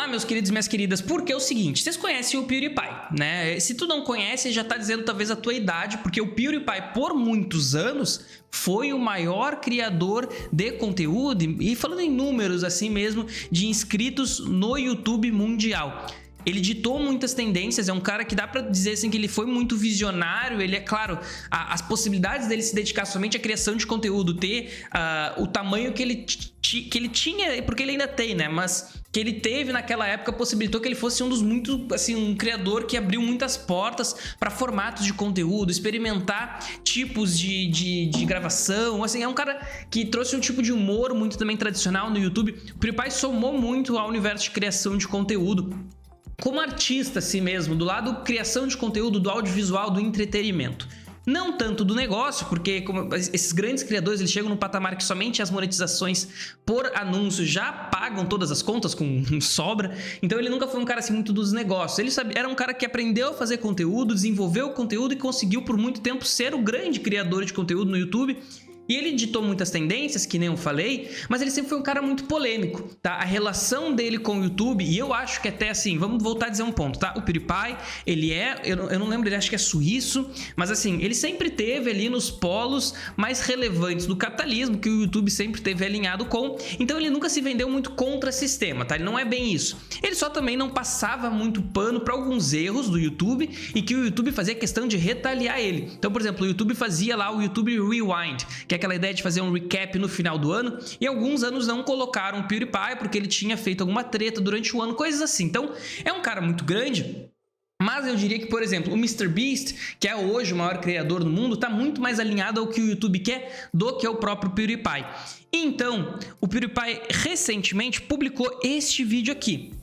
lá, meus queridos e minhas queridas, porque é o seguinte, vocês conhecem o PewDiePie, né? Se tu não conhece, já tá dizendo talvez a tua idade, porque o PewDiePie, por muitos anos, foi o maior criador de conteúdo, e falando em números assim mesmo, de inscritos no YouTube mundial. Ele ditou muitas tendências, é um cara que dá pra dizer assim que ele foi muito visionário, ele é claro, as possibilidades dele se dedicar somente à criação de conteúdo, ter o tamanho que ele tinha, porque ele ainda tem, né, mas que ele teve naquela época possibilitou que ele fosse um dos muitos, assim, um criador que abriu muitas portas para formatos de conteúdo, experimentar tipos de gravação, assim, é um cara que trouxe um tipo de humor muito também tradicional no YouTube. O PewDiePie somou muito ao universo de criação de conteúdo. Como artista assim mesmo, do lado criação de conteúdo, do audiovisual, do entretenimento. Não tanto do negócio, porque como esses grandes criadores eles chegam num patamar que somente as monetizações por anúncio já pagam todas as contas com sobra. Então ele nunca foi um cara assim muito dos negócios. Ele era um cara que aprendeu a fazer conteúdo, desenvolveu o conteúdo e conseguiu por muito tempo ser o grande criador de conteúdo no YouTube. E ele ditou muitas tendências, que nem eu falei, mas ele sempre foi um cara muito polêmico, tá? A relação dele com o YouTube, e eu acho que até assim, vamos voltar a dizer um ponto, tá? O PewDiePie, ele é, eu não lembro, ele acho que é suíço, mas assim, ele sempre teve ali nos polos mais relevantes do capitalismo, que o YouTube sempre teve alinhado com, então ele nunca se vendeu muito contra sistema, tá? Ele não é bem isso. Ele só também não passava muito pano para alguns erros do YouTube, e que o YouTube fazia questão de retaliar ele. Então, por exemplo, o YouTube fazia lá o YouTube Rewind, que é aquela ideia de fazer um recap no final do ano, e alguns anos não colocaram o PewDiePie porque ele tinha feito alguma treta durante o ano, coisas assim. Então, é um cara muito grande, mas eu diria que, por exemplo, o MrBeast, que é hoje o maior criador do mundo, está muito mais alinhado ao que o YouTube quer do que o próprio PewDiePie. Então, o PewDiePie recentemente publicou este vídeo aqui,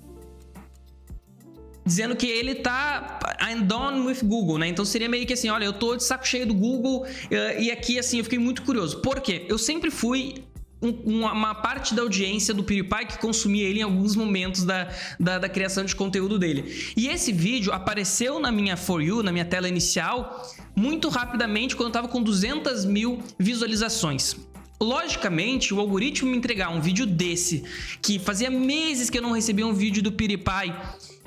dizendo que ele tá I'm done with Google, né? Então seria meio que assim, olha, eu tô de saco cheio do Google, e aqui assim eu fiquei muito curioso. Por quê? Eu sempre fui uma parte da audiência do PewDiePie que consumia ele em alguns momentos da criação de conteúdo dele. E esse vídeo apareceu na minha For You, na minha tela inicial, muito rapidamente quando eu tava com 200 mil visualizações. Logicamente, o algoritmo me entregar um vídeo desse, que fazia meses que eu não recebia um vídeo do PewDiePie,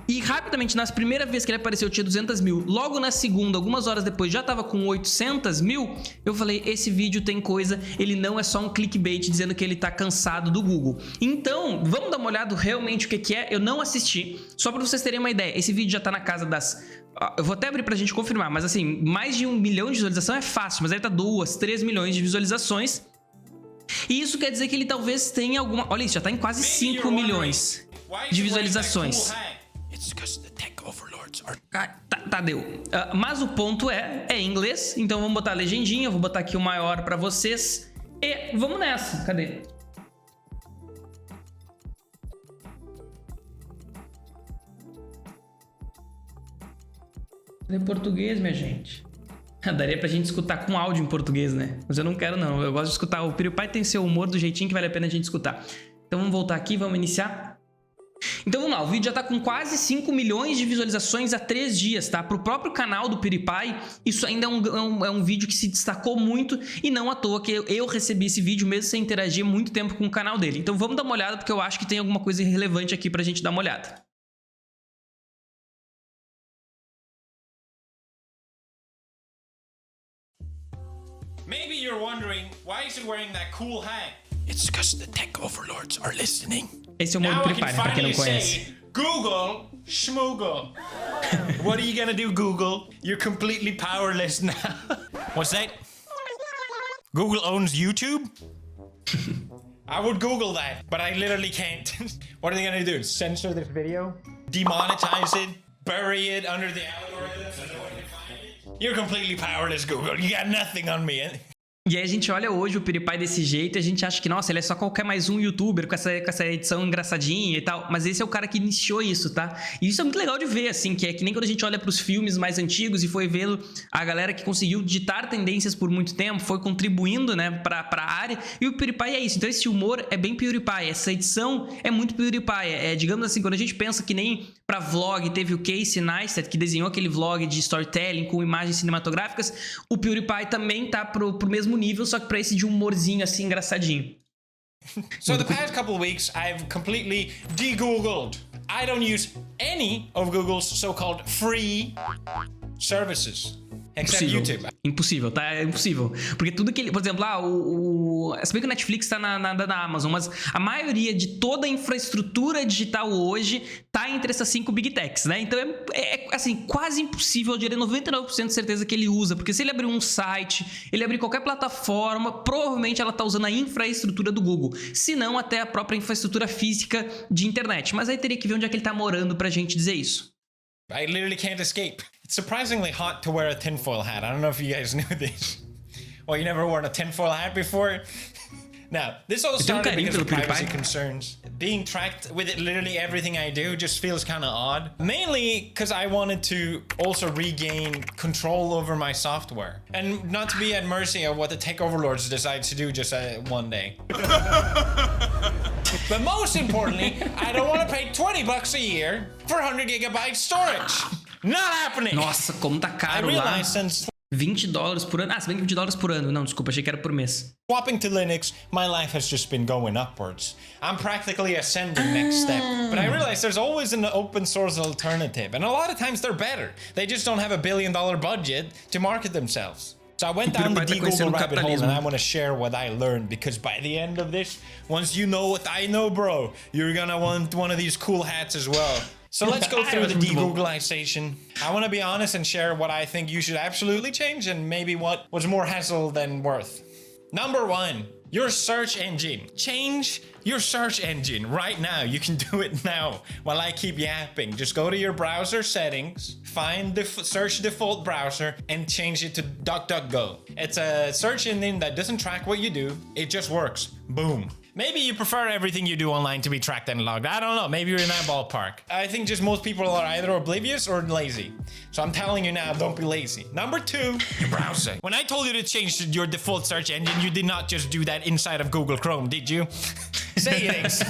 e rapidamente, nas primeiras vezes que ele apareceu, tinha 200 mil. Logo na segunda, algumas horas depois, já tava com 800 mil. Eu falei, esse vídeo tem coisa, ele não é só um clickbait dizendo que ele tá cansado do Google. Então, vamos dar uma olhada realmente o que é. Eu não assisti, só pra vocês terem uma ideia. Esse vídeo já tá na casa das... Eu vou até abrir pra gente confirmar, mas assim, mais de 1 milhão de visualizações é fácil, mas ele tá 2, 3 milhões de visualizações. E isso quer dizer que ele talvez tenha alguma... Olha isso, já tá em quase 5 milhões de visualizações. Deu. Mas o ponto é em inglês, então vamos botar a legendinha, vou botar aqui o maior pra vocês e vamos nessa. Cadê? Em português, minha gente. Daria pra gente escutar com áudio em português, né? Mas eu não quero não, eu gosto de escutar. O PewDiePie tem seu humor do jeitinho que vale a pena a gente escutar. Então vamos voltar aqui, vamos iniciar. Então vamos lá, o vídeo já tá com quase 5 milhões de visualizações há 3 dias, tá? Pro próprio canal do PewDiePie, isso ainda é um vídeo que se destacou muito, e não à toa que eu recebi esse vídeo mesmo sem interagir muito tempo com o canal dele. Então vamos dar uma olhada, porque eu acho que tem alguma coisa relevante aqui pra gente dar uma olhada. Maybe you're wondering, why is he wearing that cool hat? It's because the tech overlords are listening. Esse é o modo Now I PewDiePie, can né, pra quem não finally conhece. say, Google schmoogle. What are you gonna do, Google? You're completely powerless now. What's that? Google owns YouTube? I would Google that, but I literally can't. What are they gonna do? Censor this video? Demonetize it? Bury it under the algorithm so no one can find it? You're completely powerless, Google. You got nothing on me. E aí a gente olha hoje o PewDiePie desse jeito e a gente acha que, nossa, ele é só qualquer mais um youtuber com essa edição engraçadinha e tal. Mas esse é o cara que iniciou isso, tá? E isso é muito legal de ver, assim, que é que nem quando a gente olha pros filmes mais antigos e foi vendo a galera que conseguiu ditar tendências por muito tempo, foi contribuindo, né, pra área. E o PewDiePie é isso. Então esse humor é bem PewDiePie. Essa edição é muito PewDiePie. Digamos assim, quando a gente pensa que nem pra vlog teve o Casey Neistat, que desenhou aquele vlog de storytelling com imagens cinematográficas, o PewDiePie também tá pro mesmo nível, só que pra esse de humorzinho assim, engraçadinho. So the past couple of weeks, I've completely de-googled. I don't use any of Google's so-called free services. Except YouTube. Impossível, tá? É impossível. Porque tudo que ele... Por exemplo, se bem que o Netflix tá na Amazon, mas a maioria de toda a infraestrutura digital hoje tá entre essas 5 Big Techs, né? Então assim, quase impossível, eu diria 99% de certeza que ele usa. Porque se ele abrir um site, ele abrir qualquer plataforma, provavelmente ela tá usando a infraestrutura do Google. Se não, até a própria infraestrutura física de internet. Mas aí teria que ver onde é que ele tá morando pra gente dizer isso. I literally can't escape. It's surprisingly hot to wear a tinfoil hat. I don't know if you guys knew this. Well, you never worn a tinfoil hat before? Now, this all started because of privacy concerns. Being tracked with literally everything I do just feels kind of odd. Mainly because I wanted to also regain control over my software. And not to be at mercy of what the tech overlords decide to do just one day. But most importantly, I don't want to pay $20 a year for 100 gigabyte storage. Not happening. Nossa, como tá caro lá. $20 por ano. Ah, se bem que $20 por ano. Não, desculpa, achei que era por mês. Swapping to Linux, my life has just been going upwards. I'm practically ascending next step. But I realize there's always an open source alternative. And a lot of times they're better. They just don't have $1 billion budget to market themselves. So I went down the Google rabbit hole and I want to share what I learned, because by the end of this, once you know what I know, bro, you're gonna want one of these cool hats as well. So let's go through the de-Googleization. I want to be honest and share what I think you should absolutely change and maybe what was more hassle than worth. Number 1, your search engine. Change your search engine right now. You can do it now while I keep yapping. Just go to your browser settings, find the search default browser and change it to DuckDuckGo. It's a search engine that doesn't track what you do. It just works. Boom. Maybe you prefer everything you do online to be tracked and logged. I don't know. Maybe you're in that ballpark. I think just most people are either oblivious or lazy. So I'm telling you now, don't be lazy. Number 2, your browser. When I told you to change your default search engine, you did not just do that inside of Google Chrome, did you? Say it ain't so.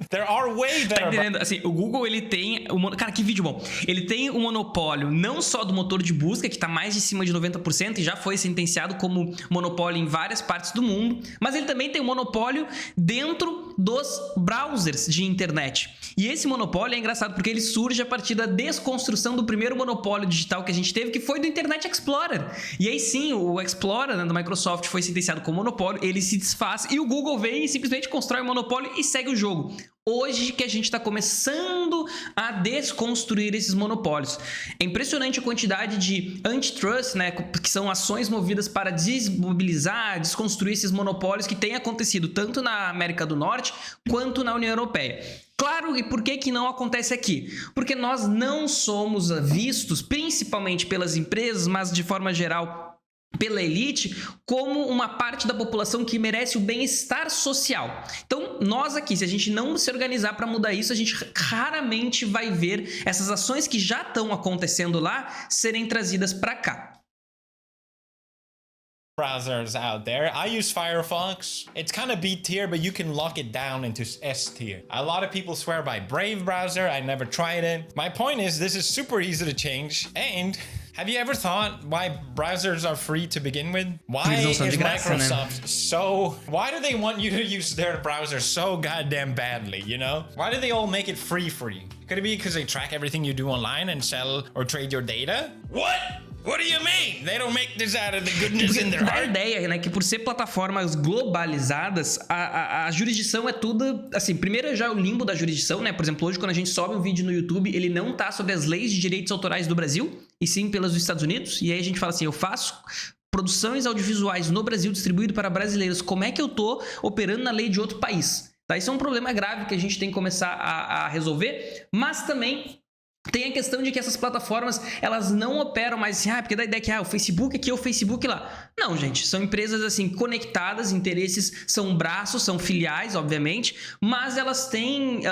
There are way better... Tá entendendo? Assim, o Google, ele tem... Cara, que vídeo bom. Ele tem um monopólio não só do motor de busca, que tá mais de cima de 90% e já foi sentenciado como monopólio em várias partes do mundo, mas ele também tem um monopólio dentro dos browsers de internet. E esse monopólio é engraçado porque ele surge a partir da desconstrução do primeiro monopólio digital que a gente teve, que foi do Internet Explorer. E aí sim, o Explorer, né, da Microsoft foi sentenciado como monopólio, ele se desfaz e o Google vem e simplesmente constrói o monopólio e segue o jogo. Hoje que a gente está começando a desconstruir esses monopólios. É impressionante a quantidade de antitrust, né, que são ações movidas para desmobilizar, desconstruir esses monopólios que tem acontecido tanto na América do Norte quanto na União Europeia. Claro, e por que não acontece aqui? Porque nós não somos vistos, principalmente pelas empresas, mas de forma geral pela elite, como uma parte da população que merece o bem-estar social. Então, nós aqui, se a gente não se organizar para mudar isso, a gente raramente vai ver essas ações que já estão acontecendo lá serem trazidas para cá. Browsers out there. I use Firefox. It's kind of B tier, but you can lock it down into S tier. A lot of people swear by Brave browser. I never tried it. My point is, this is super easy to change. And have you ever thought why browsers are free to begin with? Why is Microsoft so... Why do they want you to use their browser so goddamn badly, you know? Why do they all make it free for you? Could it be because they track everything you do online and sell or trade your data? What? What do you mean? They don't make this out of the goodness in their heart. A ideia, né, que por ser plataformas globalizadas, a jurisdição é tudo, assim, primeiro já é o limbo da jurisdição, né? Por exemplo, hoje quando a gente sobe um vídeo no YouTube, ele não tá sobre as leis de direitos autorais do Brasil, e sim pelas dos Estados Unidos, e aí a gente fala assim, eu faço produções audiovisuais no Brasil distribuído para brasileiros, como é que eu tô operando na lei de outro país? Tá? Isso é um problema grave que a gente tem que começar a resolver, mas também tem a questão de que essas plataformas, elas não operam mais assim, porque dá a ideia que o Facebook aqui é o Facebook lá. Não, gente, são empresas assim conectadas, interesses, são braços, são filiais, obviamente, mas elas têm,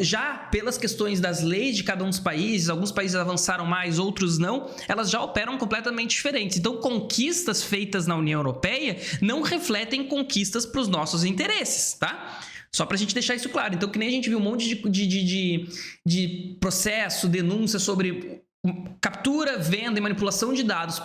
já pelas questões das leis de cada um dos países, alguns países avançaram mais, outros não, elas já operam completamente diferentes. Então, conquistas feitas na União Europeia não refletem conquistas para os nossos interesses, tá? Só pra gente deixar isso claro. Então, que nem a gente viu um monte de processo, denúncia sobre captura, venda e manipulação de dados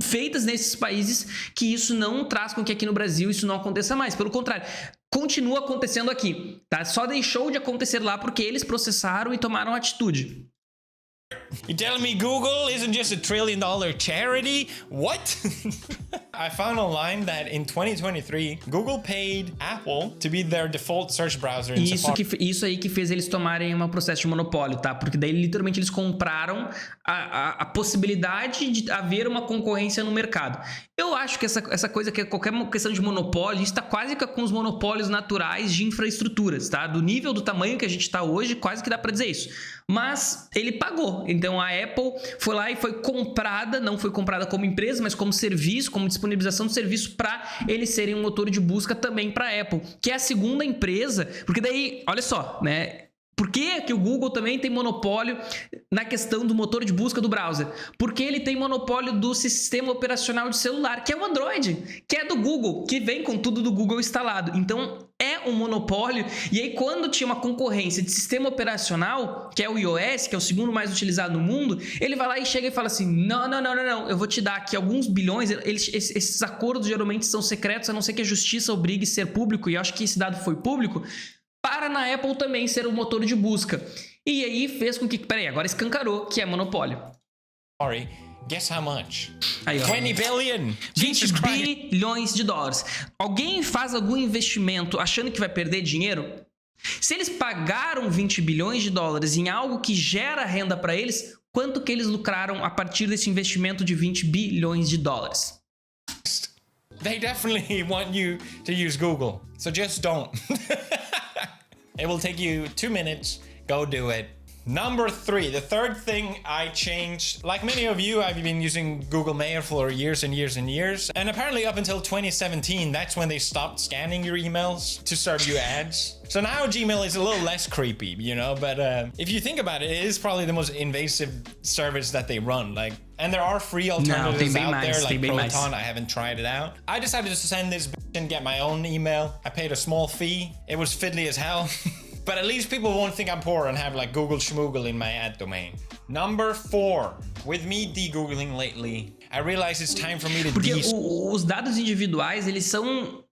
feitas nesses países, que isso não traz com que aqui no Brasil isso não aconteça mais. Pelo contrário, continua acontecendo aqui, tá? Só deixou de acontecer lá porque eles processaram e tomaram atitude. You telling me Google isn't just a $1 trillion charity? What? I found online that in 2023, Google paid Apple to be their default search browser in Safari. Isso aí que fez eles tomarem um processo de monopólio, tá? Porque daí literalmente eles compraram a possibilidade de haver uma concorrência no mercado. Eu acho que essa coisa que é qualquer questão de monopólio, isso tá quase que com os monopólios naturais de infraestruturas, tá? Do nível do tamanho que a gente tá hoje, quase que dá pra dizer isso. Mas ele pagou. Então a Apple foi lá e foi comprada, não foi comprada como empresa, mas como serviço, como disponibilização de serviço para eles serem um motor de busca também para a Apple, que é a segunda empresa, porque daí, olha só, né? Por que que o Google também tem monopólio na questão do motor de busca do browser? Porque ele tem monopólio do sistema operacional de celular, que é o Android, que é do Google, que vem com tudo do Google instalado. Então, é um monopólio. E aí, quando tinha uma concorrência de sistema operacional, que é o iOS, que é o segundo mais utilizado no mundo, ele vai lá e chega e fala assim, não, eu vou te dar aqui alguns bilhões. Esses acordos geralmente são secretos, a não ser que a justiça obrigue a ser público, e eu acho que esse dado foi público, para na Apple também ser o motor de busca. E aí fez com que... Peraí, agora escancarou que é monopólio. Sorry, guess how much? Aí, ó. 20 billion! 20 bilhões de dólares. Alguém faz algum investimento achando que vai perder dinheiro? Se eles pagaram 20 bilhões de dólares em algo que gera renda para eles, quanto que eles lucraram a partir desse investimento de 20 bilhões de dólares? They definitely want you to use Google, so just don't. It will take you 2 minutes. Go do it. Number 3, the third thing I changed. Like many of you, I've been using Google Mail for years and years and years. And apparently up until 2017, that's when they stopped scanning your emails to serve you ads. So now Gmail is a little less creepy, you know, but if you think about it, it is probably the most invasive service that they run. Like, and there are free alternatives out there, like Proton. I haven't tried it out. I decided to send this bitch and get my own email. I paid a small fee. It was fiddly as hell. But at least people won't think I'm poor and have like Google Schmoogle in my ad domain. Number 4. With me de-googling lately, I realize it's time for me to Porque os dados individuais, eles são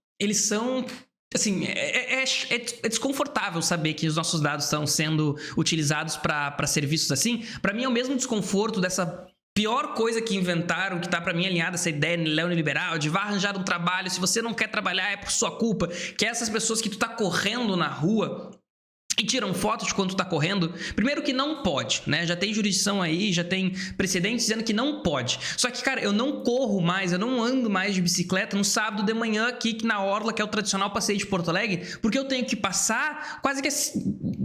assim, é desconfortável saber que os nossos dados estão sendo utilizados para serviços assim. Para mim é o mesmo desconforto dessa pior coisa que inventaram, que tá pra mim alinhada essa ideia neoliberal de vá arranjar um trabalho, se você não quer trabalhar é por sua culpa, que é essas pessoas que tu tá correndo na rua e tiram fotos de quando tu tá correndo. Primeiro que não pode, né? Já tem jurisdição aí, já tem precedentes dizendo que não pode. Só que, cara, eu não corro mais, eu não ando mais de bicicleta no sábado de manhã aqui na Orla, que é o tradicional passeio de Porto Alegre, porque eu tenho que passar quase que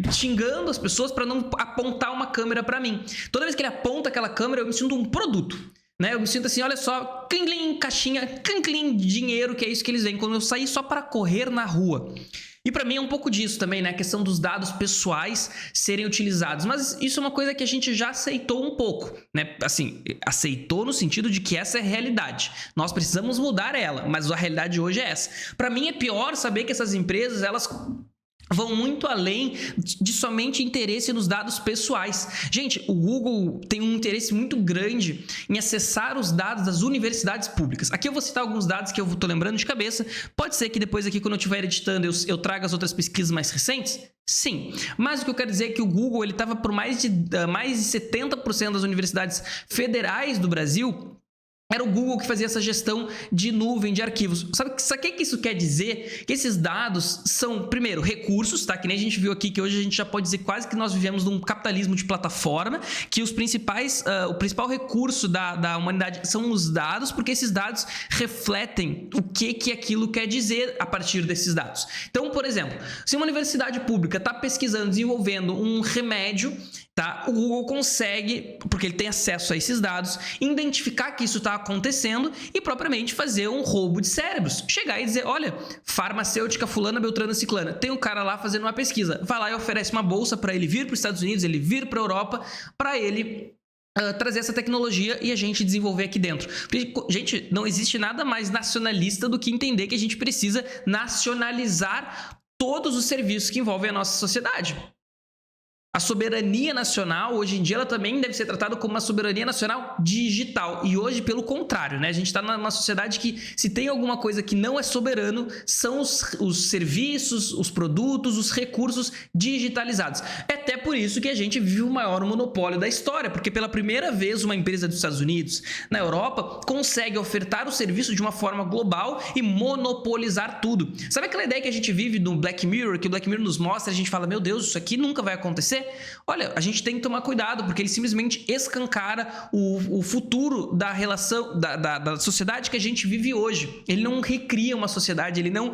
xingando as pessoas para não apontar uma câmera para mim. Toda vez que ele aponta aquela câmera, eu me sinto um produto. Né? Eu me sinto assim, olha só, clim, clim, caixinha, clim, clim, dinheiro, que é isso que eles veem quando eu saí só para correr na rua. E para mim é um pouco disso também, né? A questão dos dados pessoais serem utilizados. Mas isso é uma coisa que a gente já aceitou um pouco, né? Assim, aceitou no sentido de que essa é a realidade. Nós precisamos mudar ela, mas a realidade hoje é essa. Para mim é pior saber que essas empresas, elas vão muito além de somente interesse nos dados pessoais. Gente, o Google tem um interesse muito grande em acessar os dados das universidades públicas. Aqui eu vou citar alguns dados que eu tô lembrando de cabeça. Pode ser que depois aqui, quando eu estiver editando, eu traga as outras pesquisas mais recentes? Sim. Mas o que eu quero dizer é que o Google ele estava por mais de 70% das universidades federais do Brasil. Era o Google que fazia essa gestão de nuvem de arquivos. Sabe o que isso quer dizer? Que esses dados são, primeiro, recursos, tá? Que nem a gente viu aqui, que hoje a gente já pode dizer quase que nós vivemos num capitalismo de plataforma, que o principal recurso da humanidade são os dados, porque esses dados refletem o que aquilo quer dizer a partir desses dados. Então, por exemplo, se uma universidade pública está pesquisando, desenvolvendo um remédio, tá? O Google consegue, porque ele tem acesso a esses dados, identificar que isso está acontecendo e propriamente fazer um roubo de cérebros. Chegar e dizer, olha, farmacêutica fulana, beltrana, ciclana, tem um cara lá fazendo uma pesquisa, vai lá e oferece uma bolsa para ele vir para os Estados Unidos, ele vir para a Europa, para ele trazer essa tecnologia e a gente desenvolver aqui dentro. Porque, gente, não existe nada mais nacionalista do que entender que a gente precisa nacionalizar todos os serviços que envolvem a nossa sociedade. A soberania nacional, hoje em dia, ela também deve ser tratada como uma soberania nacional digital. E hoje, pelo contrário, né? A gente está numa sociedade que, se tem alguma coisa que não é soberano, são os serviços, os produtos, os recursos digitalizados. É até por isso que a gente vive o maior monopólio da história, porque pela primeira vez uma empresa dos Estados Unidos, na Europa, consegue ofertar o serviço de uma forma global e monopolizar tudo. Sabe aquela ideia que a gente vive do Black Mirror, que o Black Mirror nos mostra, a gente fala, meu Deus, isso aqui nunca vai acontecer? Olha, a gente tem que tomar cuidado, porque ele simplesmente escancara o futuro da relação, da sociedade que a gente vive hoje. Ele não recria uma sociedade, ele não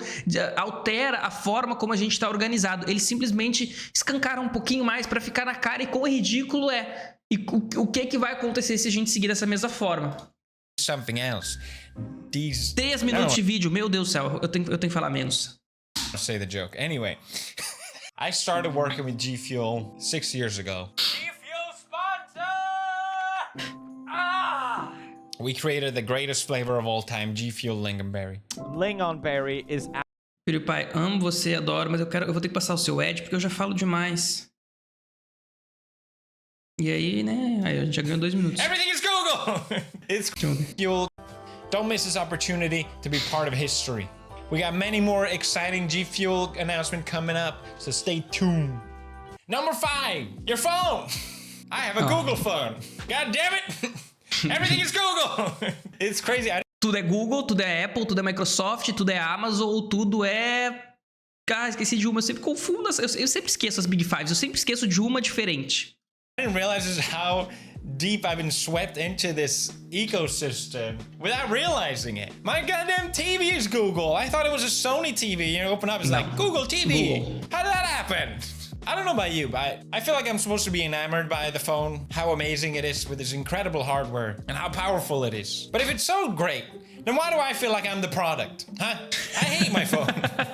altera a forma como a gente está organizado. Ele simplesmente escancara um pouquinho mais para ficar na cara e quão ridículo é. E o que vai acontecer se a gente seguir dessa mesma forma? Something else. These... 3 minutos de vídeo, meu Deus do céu, eu tenho que falar menos. I'll say the joke. Anyway, I started working with G Fuel 6 years ago. G Fuel sponsor! Ah! We created the greatest flavor of all time, G Fuel Lingonberry. Lingonberry is... PewDiePie, amo você, adoro, mas eu vou ter que passar o seu ad porque eu já falo demais. E aí, né? Aí a gente já ganhou 2 minutos. Everything is Google! It's Fuel. Don't miss this opportunity to be part of history. We got many more exciting G Fuel announcements coming up, so stay tuned. Number 5, your phone. I have a Google phone. God damn it! Everything is Google. It's crazy. Tudo é Google, tudo é Apple, tudo é Microsoft, tudo é Amazon, ou tudo é... Ah, esqueci de uma, eu sempre confundo, eu sempre esqueço as Big Fives, eu sempre esqueço de uma diferente. I didn't realize just how deep I've been swept into this ecosystem without realizing it. My goddamn TV is Google. I thought it was a Sony TV. You open up, it's like Google TV. Google. How did that happen? I don't know about you, but I feel like I'm supposed to be enamored by the phone, how amazing it is with its incredible hardware, and how powerful it is. But if it's so great, then why do I feel like I'm the product? Huh? I hate my phone.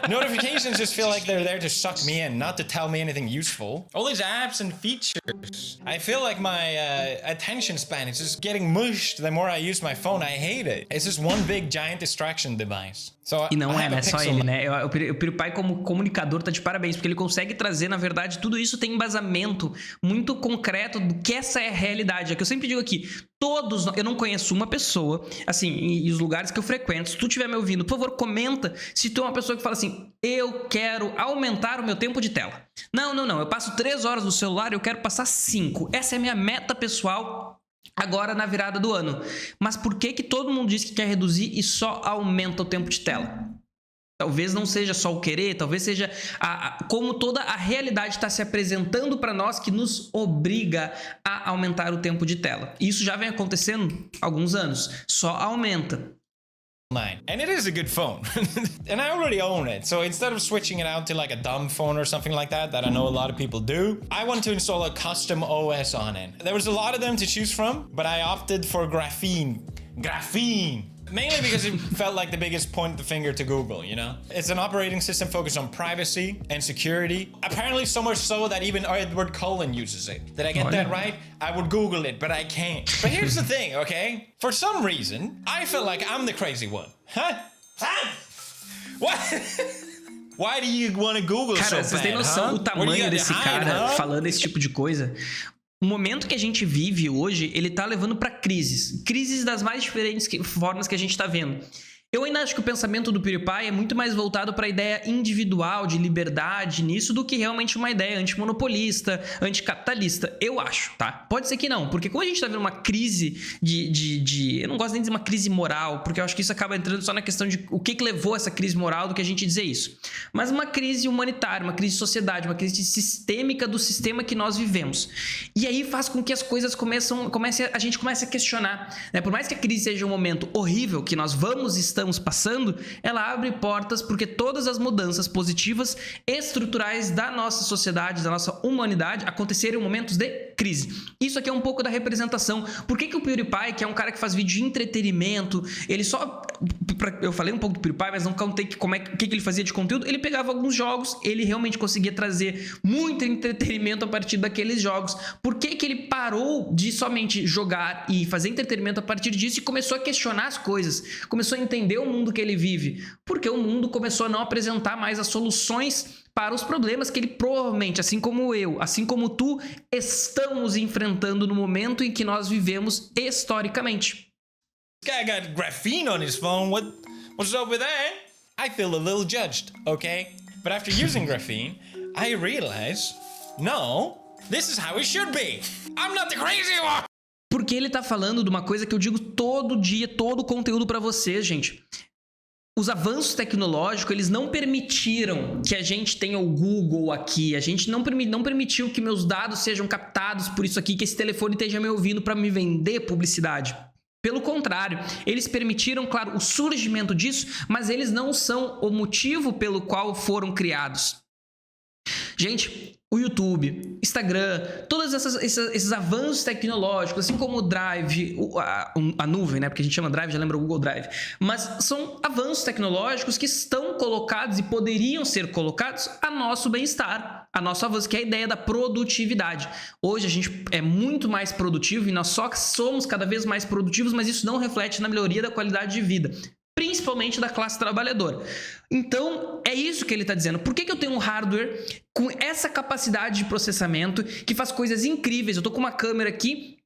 Notifications just feel like they're there to suck me in, not to tell me anything useful. All these apps and features. I feel like my attention span is just getting mushed the more I use my phone. I hate it. It's just one big giant distraction device. So E não I é, have a né? Só Pixel ele, né? O PewDiePie como comunicador tá de parabéns, porque ele consegue trazer, na verdade, tudo isso tem embasamento muito concreto do que essa é a realidade. É que eu sempre digo aqui, eu não conheço uma pessoa, assim, e os lugares que eu frequento, se tu estiver me ouvindo, por favor, comenta se tu é uma pessoa que fala assim, eu quero aumentar o meu tempo de tela. Não, eu passo 3 horas no celular, eu quero passar 5. Essa é a minha meta pessoal agora na virada do ano. Mas por que todo mundo diz que quer reduzir e só aumenta o tempo de tela? Talvez não seja só o querer, talvez seja como toda a realidade está se apresentando para nós que nos obriga a aumentar o tempo de tela. Isso já vem acontecendo há alguns anos, só aumenta. And it is a good phone. And I already own it. So instead of switching it out to like a dumb phone or something like that I know a lot of people do, I want to install a custom OS on it. There was a lot of them to choose from, but I opted for Graphene. Mainly because it felt like the biggest point the finger to Google, you know? It's an operating system focused on privacy and security. Apparently so much so that even Edward Cullen uses it. Did I get that right? I would Google it, but I can't. But here's the thing, okay? For some reason, I feel like I'm the crazy one. Huh? What? Why do you want to Google so bad? Cara, vocês têm noção do tamanho desse cara falando esse tipo de coisa? O momento que a gente vive hoje, ele tá levando para crises das mais diferentes formas que a gente tá vendo. Eu ainda acho que o pensamento do PewDiePie é muito mais voltado para a ideia individual, de liberdade nisso, do que realmente uma ideia antimonopolista, anticapitalista. Eu acho, tá? Pode ser que não, porque como a gente tá vendo uma crise eu não gosto nem de dizer uma crise moral, porque eu acho que isso acaba entrando só na questão de o que levou essa crise moral do que a gente dizer isso. Mas uma crise humanitária, uma crise de sociedade, uma crise sistêmica do sistema que nós vivemos. E aí faz com que as coisas a gente comece a questionar, né? Por mais que a crise seja um momento horrível, que nós estamos passando, ela abre portas porque todas as mudanças positivas estruturais da nossa sociedade, da nossa humanidade, acontecerem em momentos de crise. Isso aqui é um pouco da representação. Por que o PewDiePie, que é um cara que faz vídeo de entretenimento, ele só... Eu falei um pouco do PewDiePie, mas não contei o que ele fazia de conteúdo. Ele pegava alguns jogos, ele realmente conseguia trazer muito entretenimento a partir daqueles jogos. Por que ele parou de somente jogar e fazer entretenimento a partir disso e começou a questionar as coisas? Começou a entender o mundo que ele vive, porque o mundo começou a não apresentar mais as soluções para os problemas que ele provavelmente, assim como eu, assim como tu, estamos enfrentando no momento em que nós vivemos historicamente. This guy got graphene on his phone. What's up with that? I feel a little judged, okay? But after using graphene, I realize, no, this is how it should be. I'm not the crazy one. Porque ele tá falando de uma coisa que eu digo todo dia, todo o conteúdo para vocês, gente. Os avanços tecnológicos, eles não permitiram que a gente tenha o Google aqui. A gente não permitiu que meus dados sejam captados por isso aqui, que esse telefone esteja me ouvindo para me vender publicidade. Pelo contrário, eles permitiram, claro, o surgimento disso, mas eles não são o motivo pelo qual foram criados. Gente, o YouTube, Instagram, todos esses avanços tecnológicos, assim como o Drive, a nuvem, né? Porque a gente chama Drive, já lembra o Google Drive. Mas são avanços tecnológicos que estão colocados e poderiam ser colocados a nosso bem-estar, a nosso avanço, que é a ideia da produtividade. Hoje a gente é muito mais produtivo e nós só somos cada vez mais produtivos, mas isso não reflete na melhoria da qualidade de vida, principalmente da classe trabalhadora. Então, é isso que ele está dizendo. Por que eu tenho um hardware com essa capacidade de processamento que faz coisas incríveis? Eu estou com uma câmera aqui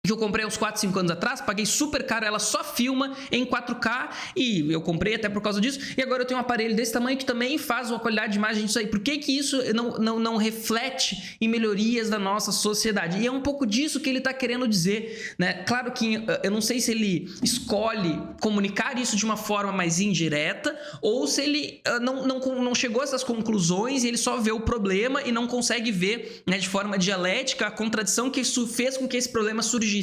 que eu comprei uns 4, 5 anos atrás, paguei super caro, ela só filma em 4K e eu comprei até por causa disso, e agora eu tenho um aparelho desse tamanho que também faz uma qualidade de imagem disso aí. Por que isso não reflete em melhorias da nossa sociedade? E é um pouco disso que ele está querendo dizer, né? Claro que eu não sei se ele escolhe comunicar isso de uma forma mais indireta ou se ele não chegou a essas conclusões e ele só vê o problema e não consegue ver, né, de forma dialética a contradição que isso fez com que esse problema surgisse.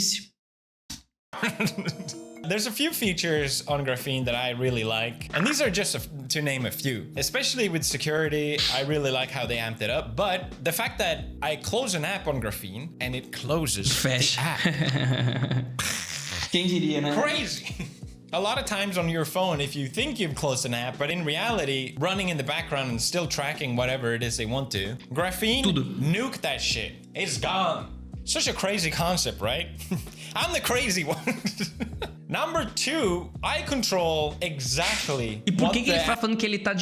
There's a few features on Graphene that I really like, and these are just to name a few. Especially with security, I really like how they amped it up, but the fact that I close an app on Graphene and it closes Fecha. the app. Quem diria, né? Crazy. A lot of times on your phone, if you think you've closed an app, but in reality, running in the background and still tracking whatever it is they want to, Graphene, nuke that shit. It's gone. Such a crazy concept, right? I'm the crazy one. Number 2, I control exactly. E por que ele tá falando que ele tá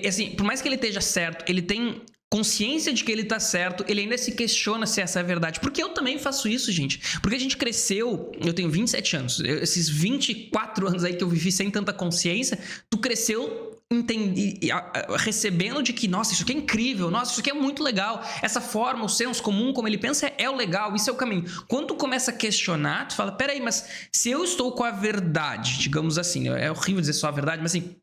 assim, por mais que ele esteja certo, ele tem consciência de que ele tá certo, ele ainda se questiona se essa é a verdade. Porque eu também faço isso, gente. Porque a gente cresceu, eu tenho 27 anos, esses 24 anos aí que eu vivi sem tanta consciência, tu cresceu recebendo de que, nossa, isso aqui é incrível, nossa, isso aqui é muito legal, essa forma, o senso comum, como ele pensa, é o legal, isso é o caminho. Quando tu começa a questionar, tu fala, peraí, mas se eu estou com a verdade, digamos assim, é horrível dizer só a verdade, mas assim,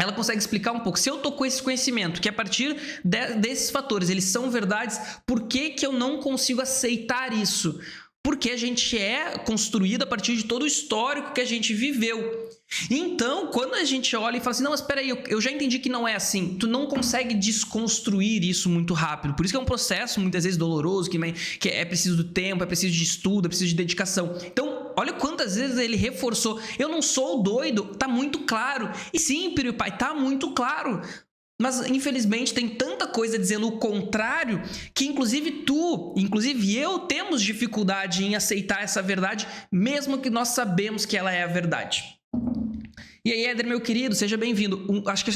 ela consegue explicar um pouco. Se eu tô com esse conhecimento, que a partir desses fatores, eles são verdades, por que eu não consigo aceitar isso? Porque a gente é construído a partir de todo o histórico que a gente viveu. Então, quando a gente olha e fala assim, não, mas espera aí, eu já entendi que não é assim. Tu não consegue desconstruir isso muito rápido. Por isso que é um processo, muitas vezes, doloroso, que é preciso do tempo, é preciso de estudo, é preciso de dedicação. Então, olha quantas vezes ele reforçou. Eu não sou doido, tá muito claro. E sim, PewDiePie, tá muito claro. Mas, infelizmente, tem tanta coisa dizendo o contrário que, inclusive eu temos dificuldade em aceitar essa verdade, mesmo que nós sabemos que ela é a verdade. E aí, Éder, meu querido, seja bem-vindo. Acho que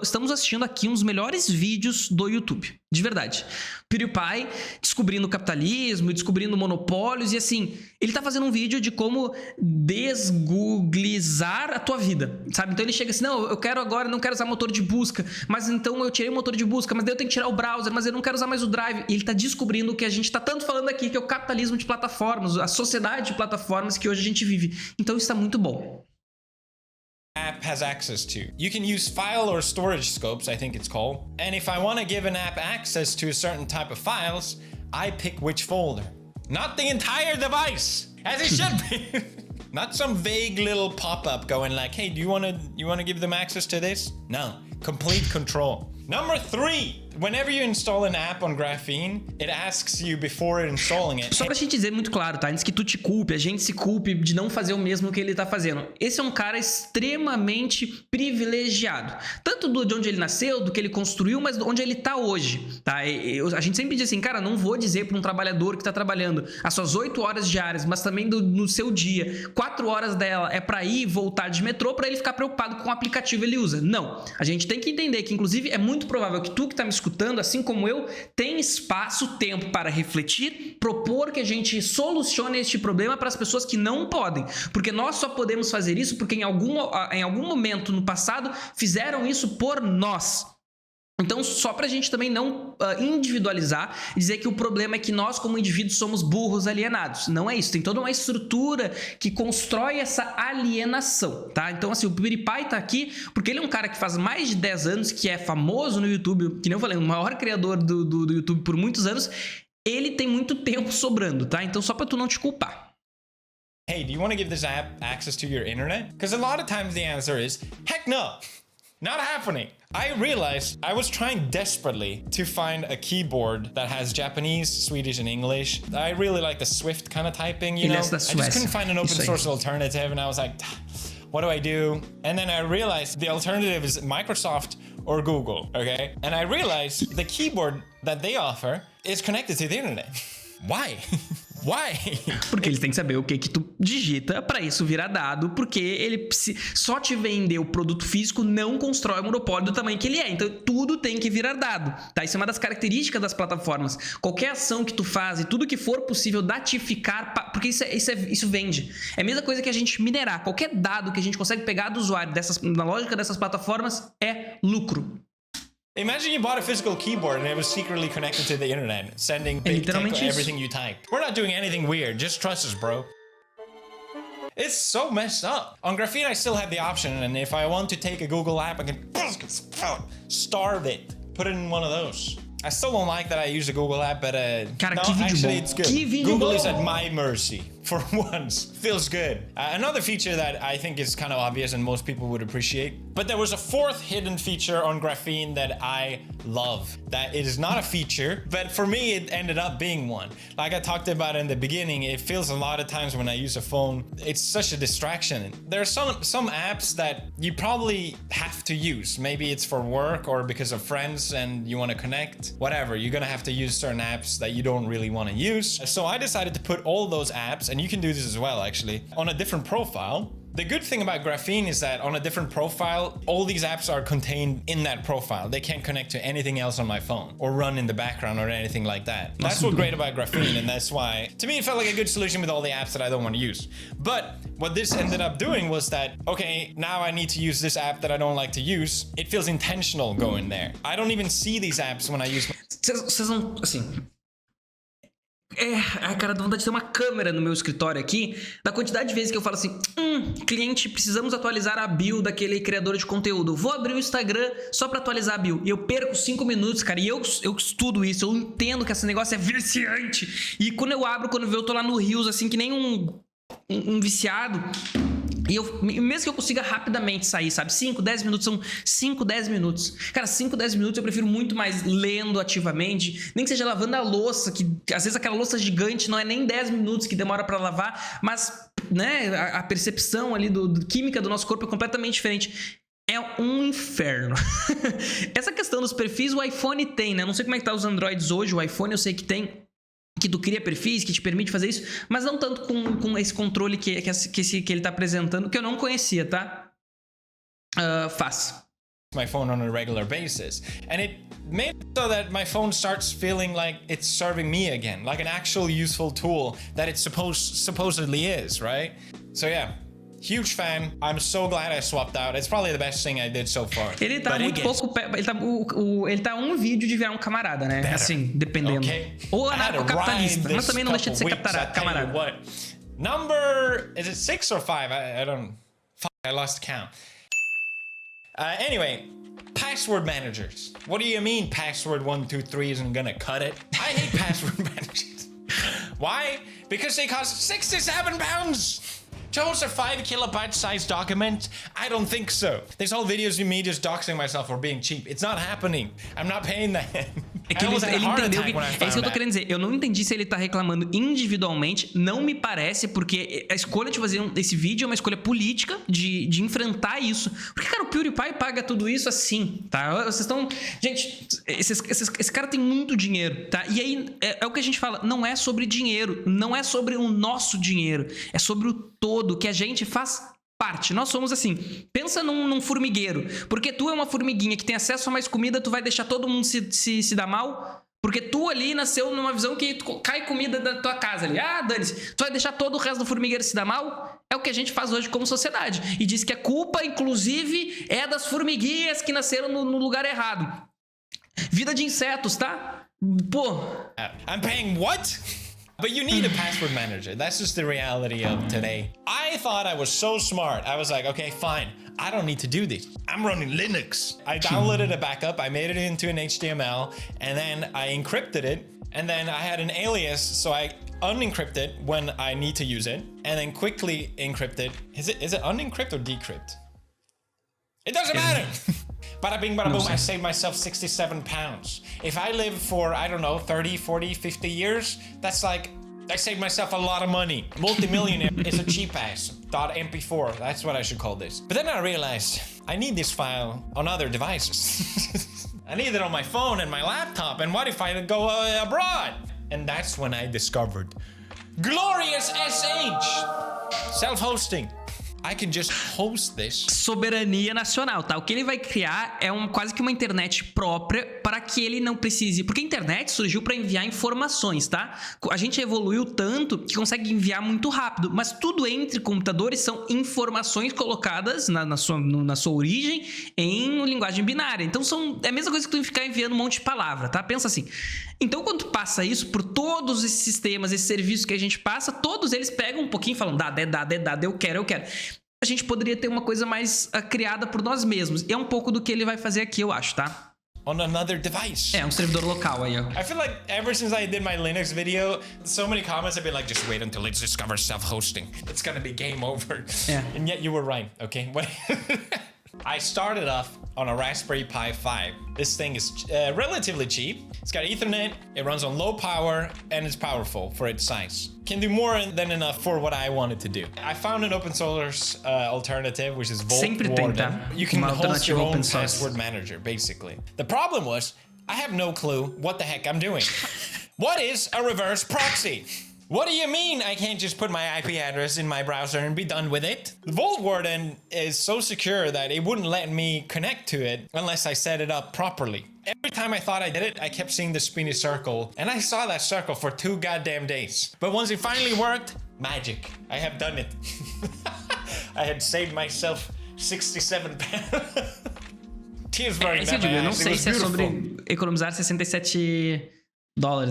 estamos assistindo aqui um dos melhores vídeos do YouTube, de verdade. PewDiePie descobrindo o capitalismo, descobrindo monopólios e assim, ele tá fazendo um vídeo de como desgooglizar a tua vida, sabe? Então ele chega assim, não, eu quero agora, não quero usar motor de busca, mas então eu tirei o motor de busca, mas daí eu tenho que tirar o browser, mas eu não quero usar mais o Drive. E ele tá descobrindo o que a gente tá tanto falando aqui, que é o capitalismo de plataformas, a sociedade de plataformas que hoje a gente vive. Então isso tá muito bom. App has access to. You can use file or storage scopes, I think it's called. And if I want to give an app access to a certain type of files, I pick which folder. Not the entire device, as it should be. Not some vague little pop-up going like, hey, do you want to give them access to this? No, complete control. Number 3, whenever you install an app on Graphene, it asks you before installing it. Só pra gente dizer muito claro, tá? Antes que tu te culpe, a gente se culpe de não fazer o mesmo que ele tá fazendo. Esse é um cara extremamente privilegiado. Tanto de onde ele nasceu, do que ele construiu, mas de onde ele tá hoje, tá? A gente sempre diz assim, cara, não vou dizer pra um trabalhador que tá trabalhando as suas 8 horas diárias, mas também no seu dia, 4 horas dela é pra ir e voltar de metrô, pra ele ficar preocupado com o aplicativo que ele usa. Não. A gente tem que entender que, inclusive, é muito provável que tu que tá me escutando escutando, assim como eu, tem espaço, tempo para refletir, propor que a gente solucione este problema para as pessoas que não podem. Porque nós só podemos fazer isso porque em algum momento no passado fizeram isso por nós. Então, só pra gente também não individualizar e dizer que o problema é que nós, como indivíduos, somos burros alienados. Não é isso. Tem toda uma estrutura que constrói essa alienação, tá? Então, assim, o PewDiePie tá aqui porque ele é um cara que faz mais de 10 anos, que é famoso no YouTube, que nem eu falei, o maior criador do YouTube por muitos anos. Ele tem muito tempo sobrando, tá? Então, só pra tu não te culpar. Hey, do you want to give this app access to your internet? Because a lot of times the answer is, heck no! Not happening. I realized I was trying desperately to find a keyboard that has Japanese, Swedish, and English. I really like the Swift kind of typing, you know? I just couldn't find an open source alternative, and I was like, what do I do? And then I realized the alternative is Microsoft or Google, okay? And I realized the keyboard that they offer is connected to the internet. Why? Why? Porque eles têm que saber o que tu digita pra isso virar dado, porque ele só te vender o produto físico não constrói o monopólio do tamanho que ele é. Então tudo tem que virar dado, tá? Isso é uma das características das plataformas. Qualquer ação que tu faz e tudo que for possível datificar, porque isso vende. É a mesma coisa que a gente minerar. Qualquer dado que a gente consegue pegar do usuário na lógica dessas plataformas é lucro. Imagine you bought a physical keyboard and it was secretly connected to the internet, sending big text to everything you type. We're not doing anything weird, just trust us, bro. It's so messed up. On Graphene, I still have the option, and if I want to take a Google app, I can starve it, put it in one of those. I still don't like that I use a Google app, but Cara, no, que vídeo actually bom. it's good. Que vídeo Google bom. is at my mercy for once. Feels good. Another feature that I think is kind of obvious and most people would appreciate, but there was a fourth hidden feature on Graphene that I love. That it is not a feature, but for me it ended up being one. Like I talked about in the beginning, it feels a lot of times when I use a phone, it's such a distraction. There are some apps that you probably have to use. Maybe it's for work or because of friends and you want to connect. Whatever, you're gonna have to use certain apps that you don't really want to use. So I decided to put all those apps, and you can do this as well actually, on a different profile. The good thing about Graphene is that on a different profile, all these apps are contained in that profile. They can't connect to anything else on my phone or run in the background or anything like that. That's what's great about Graphene, and that's why, to me, it felt like a good solution with all the apps that I don't want to use. But what this ended up doing was that, okay, now I need to use this app that I don't like to use. It feels intentional going there. I don't even see these apps when I use... Vocês não, assim... cara, dá vontade de ter uma câmera no meu escritório aqui, da quantidade de vezes que eu falo assim, cliente, precisamos atualizar a bio daquele criador de conteúdo. Vou abrir o Instagram só pra atualizar a bio. E eu perco 5 minutos, cara, e eu estudo isso, eu entendo que esse negócio é viciante. E quando eu abro, quando eu tô lá no Reels, assim, que nem um viciado... E mesmo que eu consiga rapidamente sair, sabe? 5, 10 minutos são 5, 10 minutos. Cara, 5, 10 minutos eu prefiro muito mais lendo ativamente. Nem que seja lavando a louça, que às vezes aquela louça gigante não é nem 10 minutos que demora pra lavar, mas, né, a percepção ali química do nosso corpo é completamente diferente. É um inferno. Essa questão dos perfis, o iPhone tem, né? Eu não sei como é que tá os Androids hoje, o iPhone eu sei que tem. Que tu cria perfis, que te permite fazer isso, mas não tanto com esse controle que ele tá apresentando, que eu não conhecia, tá? Faz. My phone on a regular basis, and it made it so that my phone starts feeling like it's serving me again, like an actual useful tool that it supposedly is, right? So yeah. Huge fan. I'm so glad I swapped out. It's probably the best thing I did so far. Ele tá muito pouco... Ele tá um vídeo de virar um camarada, né? Assim, dependendo. Okay. Ou anarcocapitalista, mas também não deixa de ser camarada. Number... Is it 6 or 5? I don't... Fuck, I lost count. Anyway, password managers. What do you mean password 1, 2, 3 isn't gonna cut it? I hate password managers. Why? Because they cost 67 pounds. To host a 5 kilobyte size document? I don't think so. There's whole videos of me just doxing myself for being cheap. It's not happening. I'm not paying that. É que ele entendeu que... É isso que eu tô querendo dizer. Eu não entendi se ele tá reclamando individualmente. Não me parece, porque a escolha de fazer esse vídeo é uma escolha política de enfrentar isso. Porque, cara, o PewDiePie paga tudo isso assim, tá? Vocês estão... Gente, esse cara tem muito dinheiro, tá? E aí, é o que a gente fala. Não é sobre dinheiro. Não é sobre o nosso dinheiro. É sobre o todo que a gente faz parte. Nós somos assim. Pensa num formigueiro. Porque tu é uma formiguinha que tem acesso a mais comida, tu vai deixar todo mundo se dar mal? Porque tu ali nasceu numa visão que cai comida da tua casa ali. Ah, dane-se. Tu vai deixar todo o resto do formigueiro se dar mal? É o que a gente faz hoje como sociedade. E diz que a culpa, inclusive, é das formiguinhas que nasceram no lugar errado. Vida de insetos, tá? Pô. I'm paying what? But you need a password manager. That's just the reality of today. I thought I was so smart. I was like, okay, fine. I don't need to do this. I'm running Linux. I downloaded a backup. I made it into an HTML, and then I encrypted it. And then I had an alias, so I unencrypt it when I need to use it, and then quickly encrypt it. Is it unencrypt or decrypt? It doesn't matter. Bada bing, bada boom, I saved myself 67 pounds. If I live for, I don't know, 30, 40, 50 years, that's like, I saved myself a lot of money. Multimillionaire is a cheap ass. .mp4, that's what I should call this. But then I realized I need this file on other devices. I need it on my phone and my laptop, and what if I go abroad? And that's when I discovered Glorious SH! Self-hosting. I can just host this. Soberania nacional, tá? O que ele vai criar é quase que uma internet própria para que ele não precise... Porque a internet surgiu para enviar informações, tá? A gente evoluiu tanto que consegue enviar muito rápido, mas tudo entre computadores são informações colocadas na sua origem em linguagem binária. Então é a mesma coisa que tu ficar enviando um monte de palavra, tá? Pensa assim. Então quando tu passa isso por todos esses sistemas, esses serviços que a gente passa, todos eles pegam um pouquinho e falam, dá, eu quero. A gente poderia ter uma coisa mais criada por nós mesmos. E é um pouco do que ele vai fazer aqui, eu acho, tá? On another device. É, um servidor local aí, ó. I feel like ever since I did my Linux video, so many comments have been like, just wait until it discovers self-hosting. It's gonna be game over. Yeah. And yet you were right, okay? I started off on a Raspberry Pi 5. This thing is relatively cheap. It's got Ethernet, it runs on low power, and it's powerful for its size. Can do more than enough for what I wanted to do. I found an open source alternative, which is Vault Sempre Warden. tem, tá? You can Uma host your alternativa own open source. password manager, basically. The problem was, I have no clue what the heck I'm doing. What is a reverse proxy? What do you mean I can't just put my IP address in my browser and be done with it? Vault Warden is so secure that it wouldn't let me connect to it unless I set it up properly. Every time I thought I did it, I kept seeing the spinny circle, and I saw that circle for 2 goddamn days. But once it finally worked, magic. I have done it. I had saved myself 67 pounds. Tears were in Isso eu digo, eu não eyes. It sei was se é beautiful. sobre economizar $67,